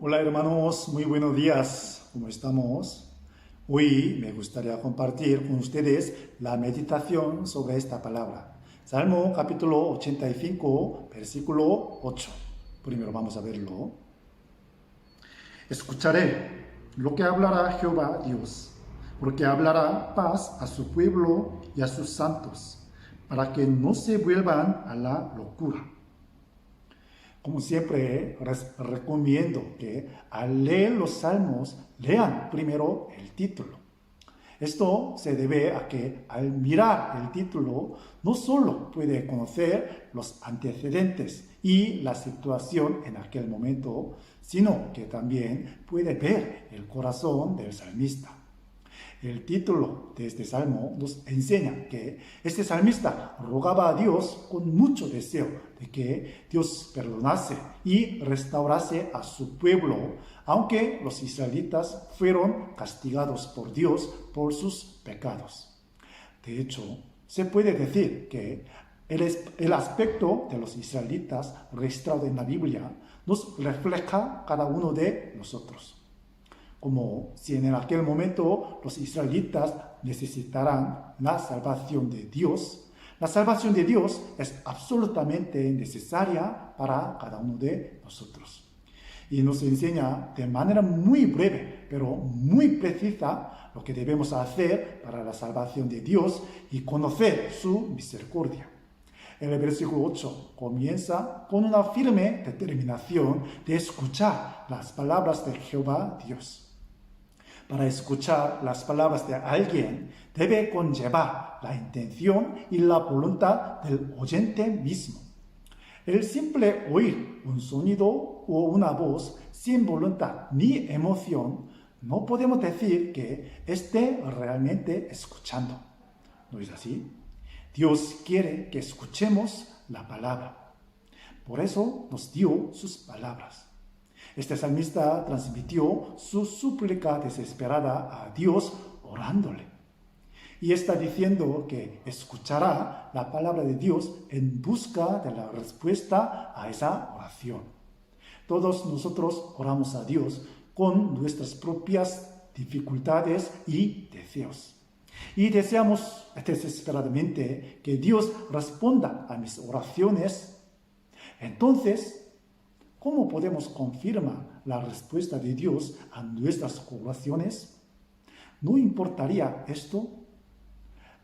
Hola hermanos, muy buenos días, ¿cómo estamos? Hoy me gustaría compartir con ustedes la meditación sobre esta palabra. Salmo capítulo 85, versículo 8. Primero vamos a verlo. Escucharé lo que hablará Jehová Dios, porque hablará paz a su pueblo y a sus santos, para que no se vuelvan a la locura. Como siempre, les recomiendo que al leer los salmos lean primero el título. Esto se debe a que al mirar el título no solo puede conocer los antecedentes y la situación en aquel momento, sino que también puede ver el corazón del salmista. El título de este salmo nos enseña que este salmista rogaba a Dios con mucho deseo de que Dios perdonase y restaurase a su pueblo, aunque los israelitas fueron castigados por Dios por sus pecados. De hecho, se puede decir que el aspecto de los israelitas registrado en la Biblia nos refleja cada uno de nosotros. Como si en aquel momento los israelitas necesitaran la salvación de Dios. La salvación de Dios es absolutamente necesaria para cada uno de nosotros. Y nos enseña de manera muy breve, pero muy precisa, lo que debemos hacer para la salvación de Dios y conocer su misericordia. El versículo 8 comienza con una firme determinación de escuchar las palabras de Jehová Dios. Para escuchar las palabras de alguien debe conllevar la intención y la voluntad del oyente mismo. El simple oír un sonido o una voz sin voluntad ni emoción, no podemos decir que esté realmente escuchando. ¿No es así? Dios quiere que escuchemos la palabra. Por eso nos dio sus palabras. Este salmista transmitió su súplica desesperada a Dios orándole. Y está diciendo que escuchará la palabra de Dios en busca de la respuesta a esa oración. Todos nosotros oramos a Dios con nuestras propias dificultades y deseos. Y deseamos desesperadamente que Dios responda a mis oraciones. Entonces, ¿cómo podemos confirmar la respuesta de Dios a nuestras oraciones? ¿No importaría esto?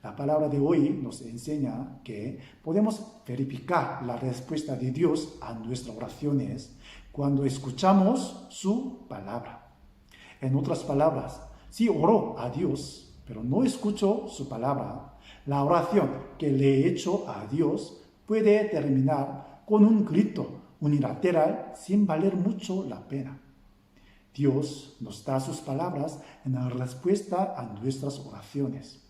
La palabra de hoy nos enseña que podemos verificar la respuesta de Dios a nuestras oraciones cuando escuchamos su palabra. En otras palabras, si oro a Dios, pero no escucho su palabra, la oración que le he hecho a Dios puede terminar con un grito unilateral sin valer mucho la pena. Dios nos da sus palabras en la respuesta a nuestras oraciones.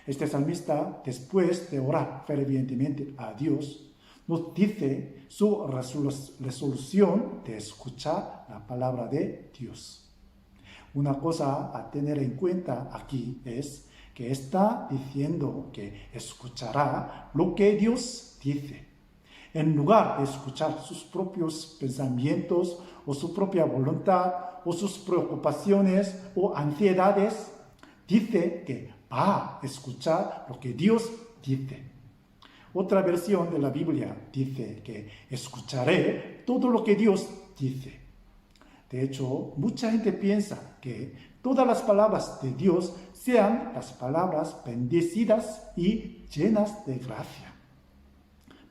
Este salmista, después de orar fervientemente a Dios, nos dice su resolución de escuchar la palabra de Dios. Una cosa a tener en cuenta aquí es que está diciendo que escuchará lo que Dios dice. En lugar de escuchar sus propios pensamientos o su propia voluntad o sus preocupaciones o ansiedades, dice que va a escuchar lo que Dios dice. Otra versión de la Biblia dice que escucharé todo lo que Dios dice. De hecho, mucha gente piensa que todas las palabras de Dios sean las palabras bendecidas y llenas de gracia.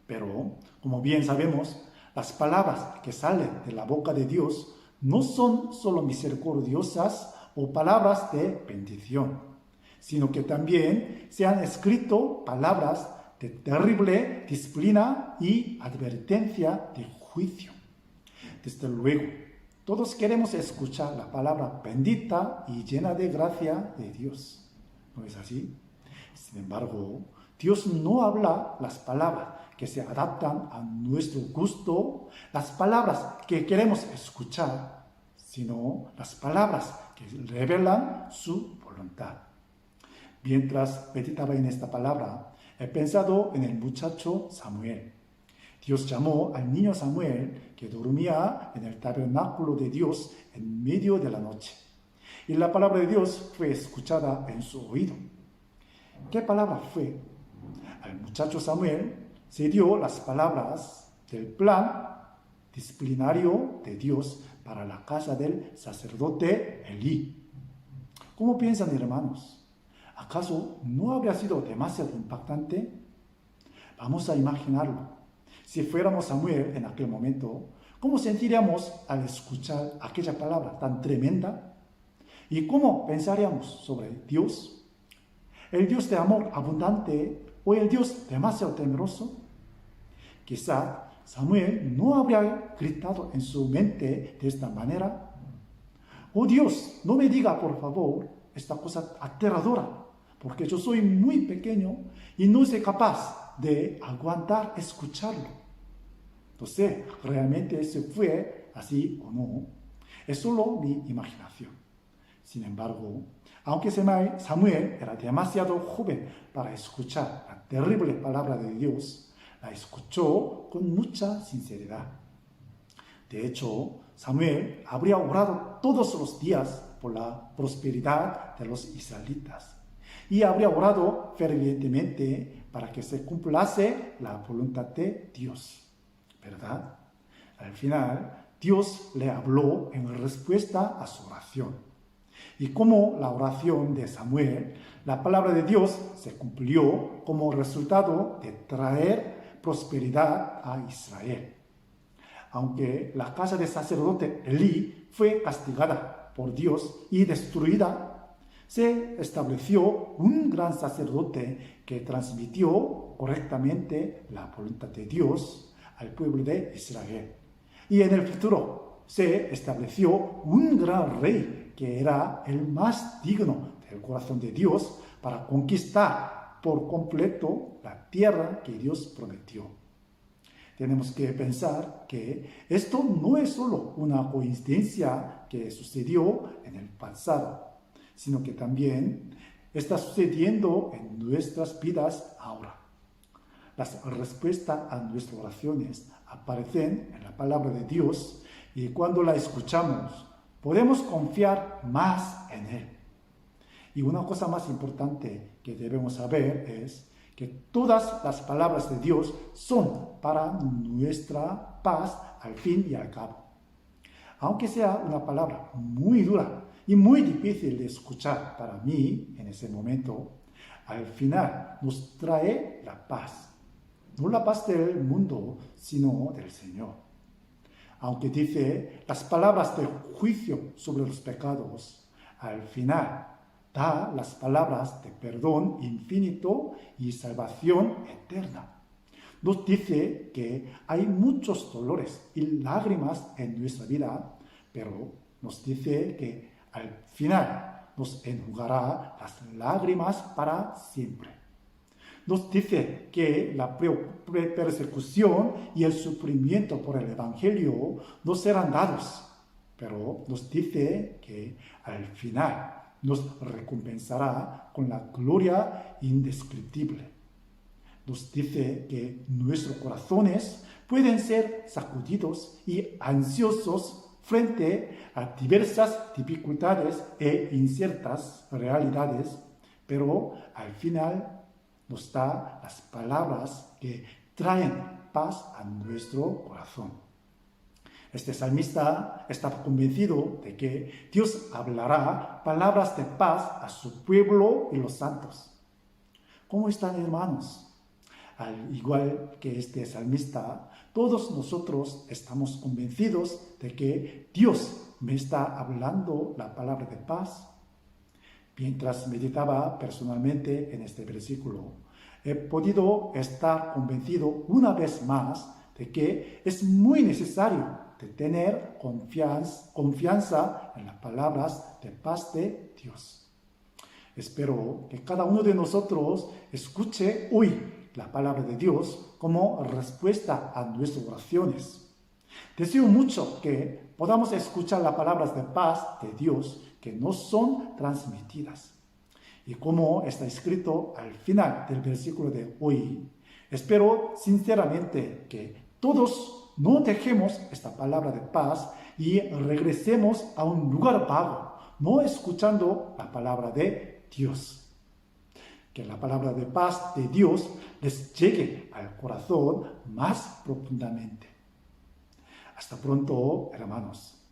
Pero, como bien sabemos, las palabras que salen de la boca de Dios no son solo misericordiosas o palabras de bendición, sino que también se han escrito palabras de terrible disciplina y advertencia de juicio. Desde luego, todos queremos escuchar la palabra bendita y llena de gracia de Dios. ¿No es así? Sin embargo, Dios no habla las palabras que se adaptan a nuestro gusto, las palabras que queremos escuchar, sino las palabras que revelan su voluntad. Mientras meditaba en esta palabra, he pensado en el muchacho Samuel. Dios llamó al niño Samuel, que dormía en el tabernáculo de Dios en medio de la noche. Y la palabra de Dios fue escuchada en su oído. ¿Qué palabra fue? Al muchacho Samuel se dio las palabras del plan disciplinario de Dios para la casa del sacerdote Elí. ¿Cómo piensan, hermanos? ¿Acaso no habría sido demasiado impactante? Vamos a imaginarlo. Si fuéramos Samuel en aquel momento, ¿cómo sentiríamos al escuchar aquella palabra tan tremenda? ¿Y cómo pensaríamos sobre Dios? ¿El Dios de amor abundante o el Dios demasiado temeroso? Quizá Samuel no habría gritado en su mente de esta manera: «Oh Dios, no me diga por favor esta cosa aterradora, porque yo soy muy pequeño y no soy capaz de aguantar escucharlo». No sé realmente si fue así o no. Es solo mi imaginación. Sin embargo, aunque Samuel era demasiado joven para escuchar la terrible palabra de Dios, la escuchó con mucha sinceridad. De hecho, Samuel habría orado todos los días por la prosperidad de los israelitas y habría orado fervientemente para que se cumplase la voluntad de Dios, ¿verdad? Al final, Dios le habló en respuesta a su oración. Y como la oración de Samuel, la palabra de Dios se cumplió como resultado de traer prosperidad a Israel. Aunque la casa del sacerdote Elí fue castigada por Dios y destruida, se estableció un gran sacerdote que transmitió correctamente la voluntad de Dios al pueblo de Israel. Y en el futuro se estableció un gran rey que era el más digno del corazón de Dios para conquistar por completo la tierra que Dios prometió. Tenemos que pensar que esto no es solo una coincidencia que sucedió en el pasado, sino que también está sucediendo en nuestras vidas ahora. Las respuestas a nuestras oraciones aparecen en la palabra de Dios y cuando la escuchamos podemos confiar más en Él. Y una cosa más importante que debemos saber es que todas las palabras de Dios son para nuestra paz al fin y al cabo. Aunque sea una palabra muy dura y muy difícil de escuchar para mí en ese momento, al final nos trae la paz. No la paz del mundo, sino del Señor. Aunque dice las palabras de juicio sobre los pecados, al final da las palabras de perdón infinito y salvación eterna. Nos dice que hay muchos dolores y lágrimas en nuestra vida, pero nos dice que al final nos enjugará las lágrimas para siempre. Nos dice que la persecución y el sufrimiento por el Evangelio no serán dados, pero nos dice que al final nos recompensará con la gloria indescriptible. Nos dice que nuestros corazones pueden ser sacudidos y ansiosos frente a diversas dificultades e inciertas realidades, pero al final nos da las palabras que traen paz a nuestro corazón. Este salmista estaba convencido de que Dios hablará palabras de paz a su pueblo y los santos. ¿Cómo están, hermanos? Al igual que este salmista, todos nosotros estamos convencidos de que Dios me está hablando la palabra de paz. Mientras meditaba personalmente en este versículo, he podido estar convencido una vez más de que es muy necesario de tener confianza en las palabras de paz de Dios. Espero que cada uno de nosotros escuche hoy la palabra de Dios como respuesta a nuestras oraciones. Deseo mucho que podamos escuchar las palabras de paz de Dios que nos son transmitidas. Y como está escrito al final del versículo de hoy, espero sinceramente que Todos no dejemos esta palabra de paz y regresemos a un lugar vago, no escuchando la palabra de Dios. Que la palabra de paz de Dios les llegue al corazón más profundamente. Hasta pronto, hermanos.